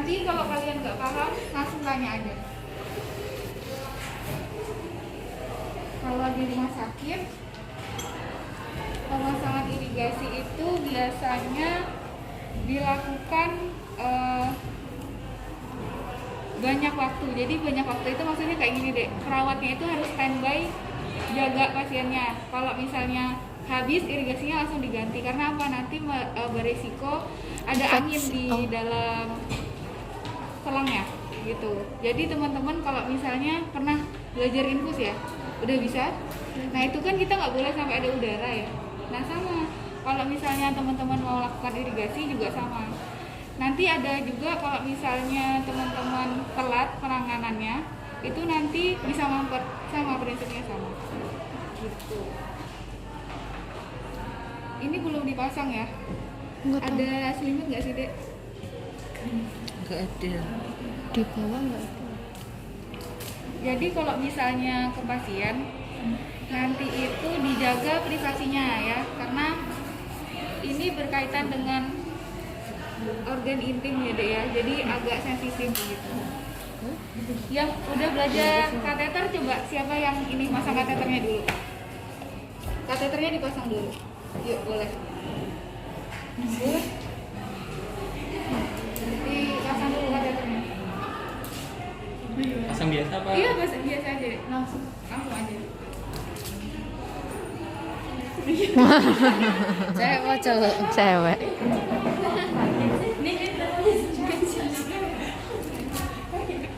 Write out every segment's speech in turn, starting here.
nanti kalau kalian nggak paham langsung tanya aja. Kalau di rumah sakit pemasangan irigasi itu biasanya dilakukan banyak waktu. Jadi banyak waktu itu maksudnya kayak gini deh, perawatnya itu harus standby jaga pasiennya. Kalau misalnya habis irigasinya langsung diganti, karena apa, nanti beresiko ada angin di dalam selangnya gitu. Jadi teman-teman kalau misalnya pernah belajar infus ya, udah bisa. Nah itu kan kita nggak boleh sampai ada udara ya. Nah sama, kalau misalnya teman-teman mau lakukan irigasi juga sama. Nanti ada juga kalau misalnya teman-teman telat penanganannya, itu nanti bisa mampet, sama prinsipnya sama. Gitu. Ini belum dipasang ya? Ada selimut nggak sih, Dek? Nggak ada. Di bawah nggak ada. Jadi kalau misalnya ke pasien, nanti itu dijaga privasinya ya, karena ini berkaitan dengan organ intim ya Dek ya, jadi agak sensitif gitu. Yang udah belajar kateter, coba siapa yang ini pasang kateternya dulu? Kateternya dipasang dulu. Yuk boleh. Dipasang dulu kateternya. Pasang biasa apa? Iya biasa aja, langsung aja. Cewek mau cowok? Cewek.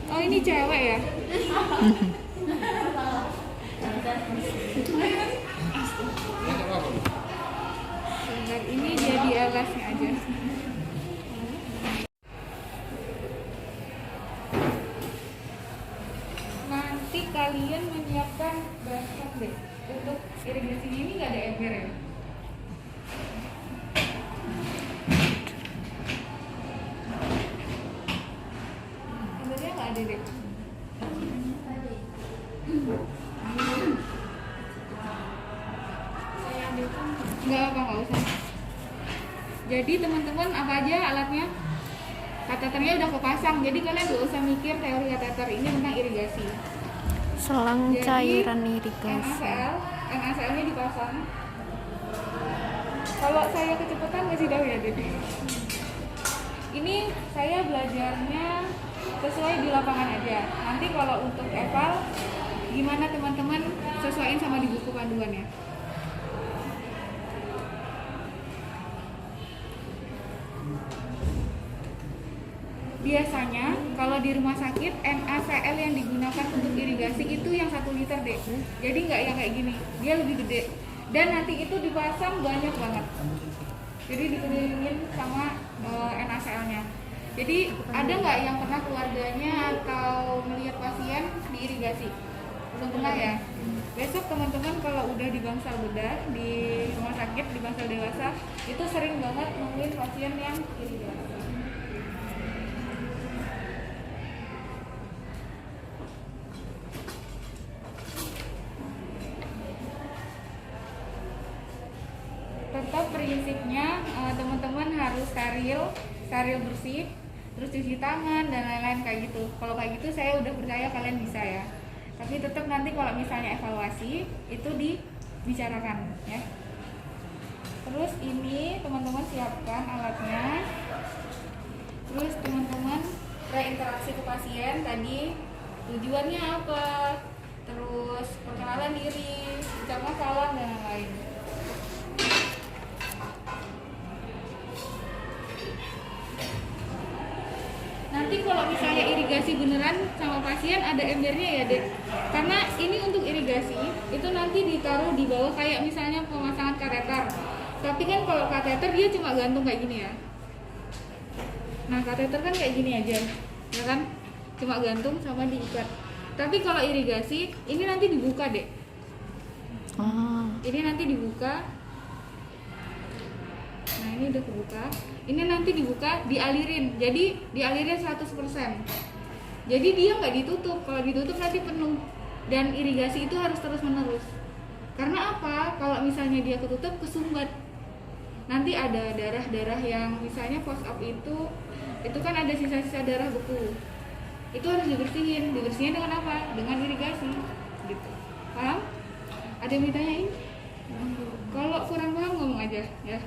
Oh ini cewek ya? Bentar, ini jadi alasnya aja. Nanti kalian menyiapkan baskom deh. Untuk irigasinya ini nggak ada ember ya? Embernya nggak ada deh. Nggak apa, nggak usah. Jadi teman-teman apa aja alatnya? Kateternya udah kepasang, jadi kalian nggak usah mikir teori kateter ini tentang irigasi. Selang Jadi, cairan irigasi. NaCl-nya dipasang. Kalau saya kecepatan masih tahu ya, Dede. Ini saya belajarnya sesuai di lapangan aja. Nanti kalau untuk eval, gimana teman-teman sesuaiin sama di buku panduannya. Biasanya kalau di rumah sakit NaCl yang digunakan untuk irigasi itu yang 1 liter deh. Jadi nggak yang kayak gini, dia lebih gede. Dan nanti itu dipasang banyak banget. Jadi dikelilingin sama NaCl-nya. Jadi ada nggak yang pernah keluarganya atau melihat pasien diirigasi? Belum pernah ya? Besok teman-teman kalau udah di bangsal bedah di rumah sakit di bangsal dewasa itu sering banget nemuin pasien yang irigasi. Tetap prinsipnya teman-teman harus steril bersih, terus cuci tangan dan lain-lain kayak gitu. Kalau kayak gitu saya udah percaya kalian bisa ya. Tapi tetap nanti kalau misalnya evaluasi itu dibicarakan ya. Terus ini teman-teman siapkan alatnya. Terus teman-teman reinteraksi ke pasien tadi tujuannya apa? Terus perkenalan diri, ucapan salam dan lain-lain. Nanti kalau misalnya irigasi beneran sama pasien ada embernya ya Dek, karena ini untuk irigasi itu nanti ditaruh di bawah kayak misalnya pemasangan kateter. Tapi kan kalau kateter dia cuma gantung kayak gini ya. Nah kateter kan kayak gini aja, ya kan? Cuma gantung sama diikat. Tapi kalau irigasi ini nanti dibuka Dek. Ini nanti dibuka. Nah ini udah kebuka. Ini nanti dibuka, dialirin. Jadi dialirin 100%. Jadi dia nggak ditutup. Kalau ditutup nanti penuh. Dan irigasi itu harus terus menerus. Karena apa? Kalau misalnya dia ketutup, kesumbat. Nanti ada darah-darah yang misalnya post op itu itu kan ada sisa-sisa darah beku, itu harus dibersihin dengan apa? Dengan irigasi gitu. Paham? Ada yang ditanyain? Kalau kurang paham ngomong aja ya.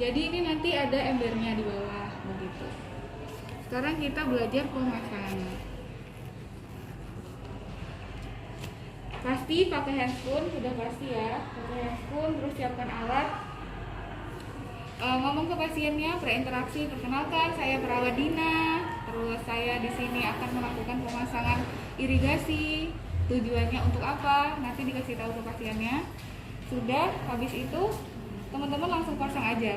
Jadi ini nanti ada embernya di bawah begitu. Sekarang kita belajar pemasangannya. Pasti pakai handscoon, sudah pasti ya. Pakai handscoon, terus siapkan alat. Ngomong ke pasiennya, berinteraksi, perkenalkan saya perawat Dina. Terus saya di sini akan melakukan pemasangan irigasi. Tujuannya untuk apa? Nanti dikasih tahu ke pasiennya. Sudah, habis itu teman-teman langsung pasang aja.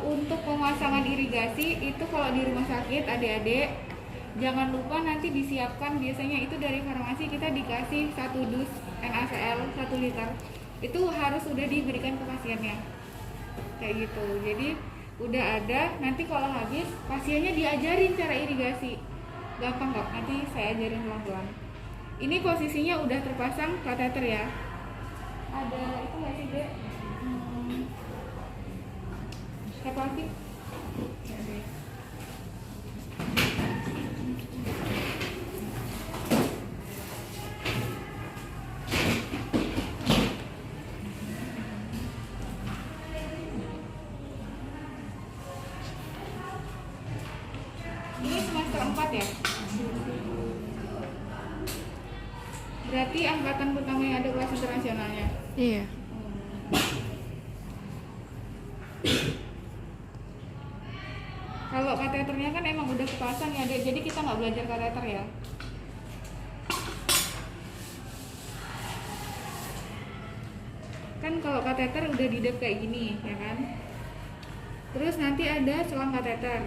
Untuk pemasangan irigasi itu kalau di rumah sakit adik-adik jangan lupa nanti disiapkan, biasanya itu dari farmasi kita dikasih 1 dus NaCl 1 liter. Itu harus sudah diberikan ke pasiennya. Kayak gitu. Jadi udah ada, nanti kalau habis pasiennya diajarin cara irigasi. Gampang kok, nanti saya ajarin pelan-pelan. Ini posisinya udah terpasang kateter ya. Ada itu nggak sih Dek? Hepaltik? Ya deh. Ini semester 4 ya? Berarti angkatan pertama yang ada kelas internasionalnya. Iya. Kalau kateternya kan emang udah kepasang ya Dek, jadi kita nggak belajar kateter ya. Kan kalau kateter udah didep kayak gini ya kan. Terus nanti ada selang kateter.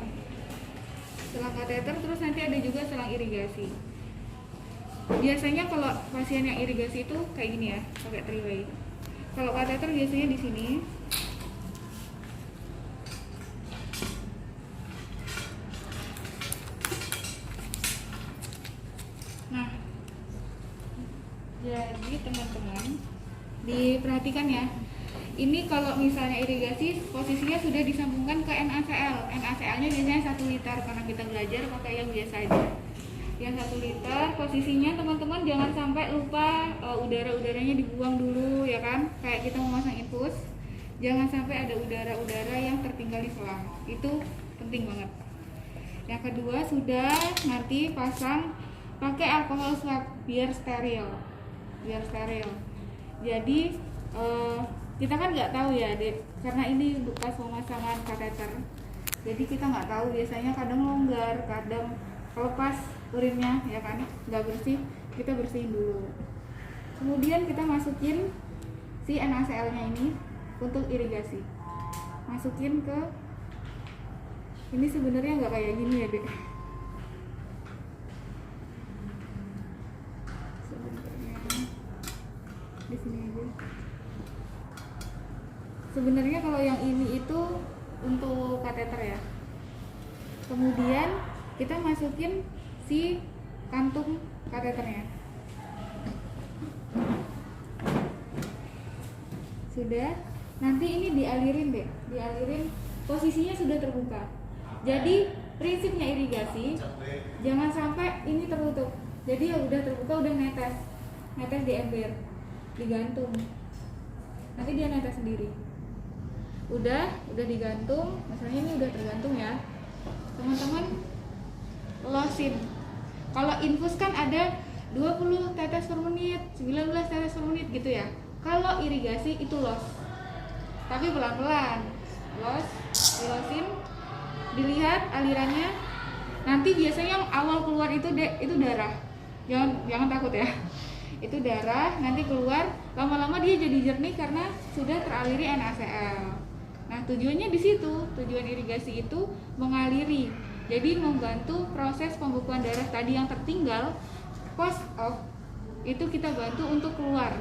Selang kateter, terus nanti ada juga selang irigasi. Biasanya kalau pasien yang irigasi itu kayak gini ya, pakai 3-way. Kalau kateter biasanya di sini. Nah, jadi teman-teman diperhatikan ya. Ini kalau misalnya irigasi posisinya sudah disambungkan ke NaCl. NaCl-nya biasanya 1 liter karena kita belajar pakai yang biasa aja. Yang 1 liter posisinya teman-teman jangan sampai lupa udara-udaranya dibuang dulu ya kan. Kayak kita memasang infus, jangan sampai ada udara-udara yang tertinggal di selang. Itu penting banget. Yang kedua sudah nanti pasang pakai alkohol swab biar steril. Biar steril. Jadi kita kan nggak tahu ya Dek, karena ini bekas pemasangan kateter. Jadi kita nggak tahu, biasanya kadang longgar, kadang lepas urinnya ya kan, nggak bersih, kita bersihin dulu. Kemudian kita masukin si NaCl-nya ini untuk irigasi. Masukin ke, ini sebenarnya nggak kayak gini ya Dek. Sebenarnya di sini aja. Sebenarnya kalau yang ini itu untuk kateter ya. Kemudian kita masukin si kantung kateternya. Sudah, nanti ini dialirin deh, dialirin posisinya sudah terbuka. Jadi prinsipnya irigasi jangan sampai ini tertutup. Jadi ya udah terbuka, udah netes di ember, digantung. Nanti dia netes sendiri. Udah digantung, misalnya ini udah tergantung ya. Teman-teman losin. Kalau infus kan ada 20 tetes per menit, 19 tetes per menit gitu ya. Kalau irigasi itu los. Tapi pelan-pelan. Los, dilosin, dilihat alirannya. Nanti biasanya yang awal keluar itu darah. Jangan takut ya. Itu darah, nanti keluar, lama-lama dia jadi jernih karena sudah teraliri NaCl. Nah, tujuannya di situ, tujuan irigasi itu mengaliri. Jadi membantu proses pembekuan darah tadi yang tertinggal post op itu kita bantu untuk keluar.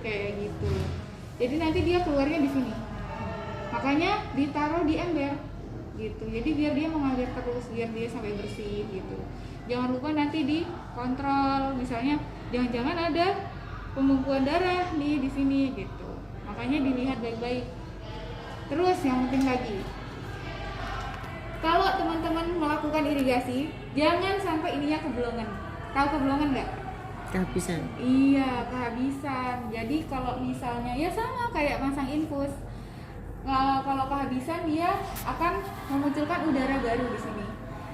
Kayak gitu. Jadi nanti dia keluarnya di sini. Makanya ditaruh di ember gitu. Jadi biar dia mengalir terus, biar dia sampai bersih gitu. Jangan lupa nanti dikontrol, misalnya jangan-jangan ada pembekuan darah nih di sini gitu. Makanya dilihat baik-baik. Terus yang penting lagi, Kalau teman-teman melakukan irigasi, jangan sampai ininya kebolongan. Tahu kebolongan nggak? Kehabisan. Iya, kehabisan. Jadi kalau misalnya ya sama kayak masang infus. Kalau kehabisan dia akan memunculkan udara baru di sini.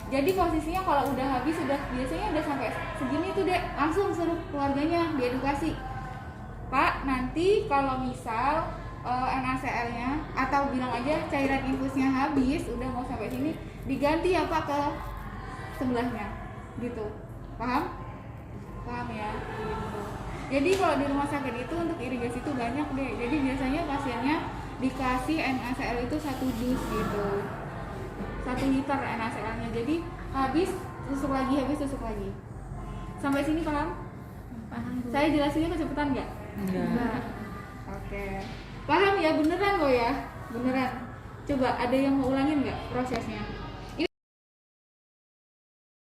Jadi posisinya kalau udah habis biasanya udah sampai segini tuh Dek, langsung suruh keluarganya diedukasi. Pak, nanti kalau misal NaCl-nya atau bilang aja cairan infusnya habis, udah mau sampai sini, diganti ya Pak ke sebelahnya. Gitu. Paham? Paham ya? Gitu. Jadi kalau di rumah sakit itu untuk irigasi itu banyak deh. Jadi biasanya pasiennya dikasih NaCl itu 1 dus gitu. 1 liter NaCl-nya. Jadi habis tusuk lagi. Sampai sini paham? Paham, Bu. Saya jelasinnya kecepatan nggak? Enggak. Oke. Paham ya, beneran loh ya? Beneran. Coba ada yang mau ulangin nggak prosesnya?